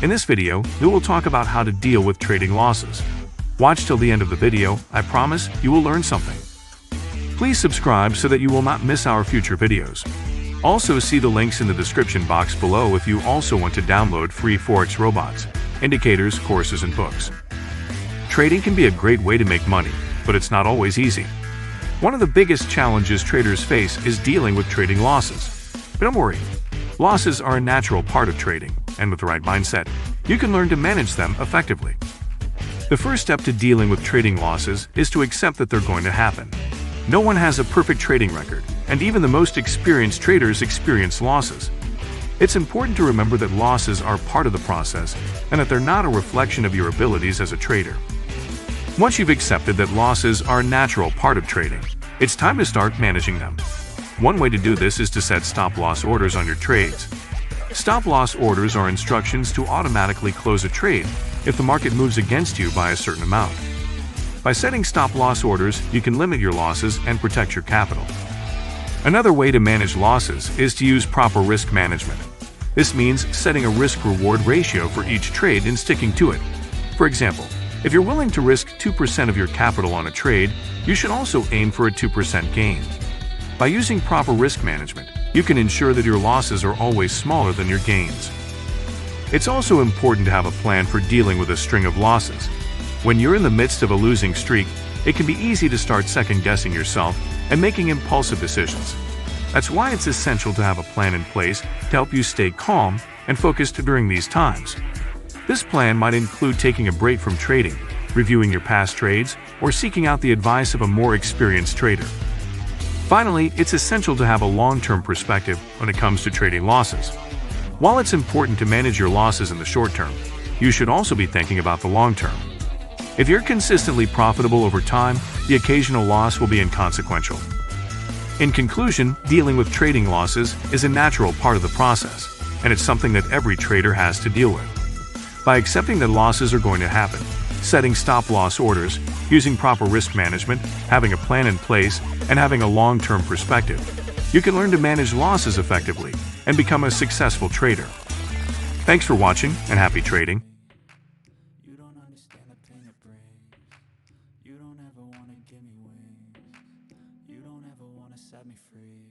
In this video, we will talk about how to deal with trading losses. Watch till the end of the video, I promise you will learn something. Please subscribe so that you will not miss our future videos. Also see the links in the description box below if you also want to download free Forex robots, indicators, courses, and books. Trading can be a great way to make money, but it's not always easy. One of the biggest challenges traders face is dealing with trading losses. But don't worry, losses are a natural part of trading, and with the right mindset, you can learn to manage them effectively. The first step to dealing with trading losses is to accept that they're going to happen. No one has a perfect trading record, and even the most experienced traders experience losses. It's important to remember that losses are part of the process and that they're not a reflection of your abilities as a trader. Once you've accepted that losses are a natural part of trading, it's time to start managing them. One way to do this is to set stop-loss orders on your trades. Stop-loss orders are instructions to automatically close a trade if the market moves against you by a certain amount. By setting stop-loss orders, you can limit your losses and protect your capital. Another way to manage losses is to use proper risk management. This means setting a risk-reward ratio for each trade and sticking to it. For example, if you're willing to risk 2% of your capital on a trade, you should also aim for a 2% gain. By using proper risk management, you can ensure that your losses are always smaller than your gains. It's also important to have a plan for dealing with a string of losses. When you're in the midst of a losing streak, it can be easy to start second-guessing yourself and making impulsive decisions. That's why it's essential to have a plan in place to help you stay calm and focused during these times. This plan might include taking a break from trading, reviewing your past trades, or seeking out the advice of a more experienced trader. Finally, it's essential to have a long-term perspective when it comes to trading losses. While it's important to manage your losses in the short term, you should also be thinking about the long term. If you're consistently profitable over time, the occasional loss will be inconsequential. In conclusion, dealing with trading losses is a natural part of the process, and it's something that every trader has to deal with. By accepting that losses are going to happen, setting stop-loss orders, using proper risk management, having a plan in place, and having a long-term perspective, you can learn to manage losses effectively and become a successful trader. Thanks for watching and happy trading. You don't understand the pain it brings. You don't ever wanna give me wings. You don't ever wanna set me free.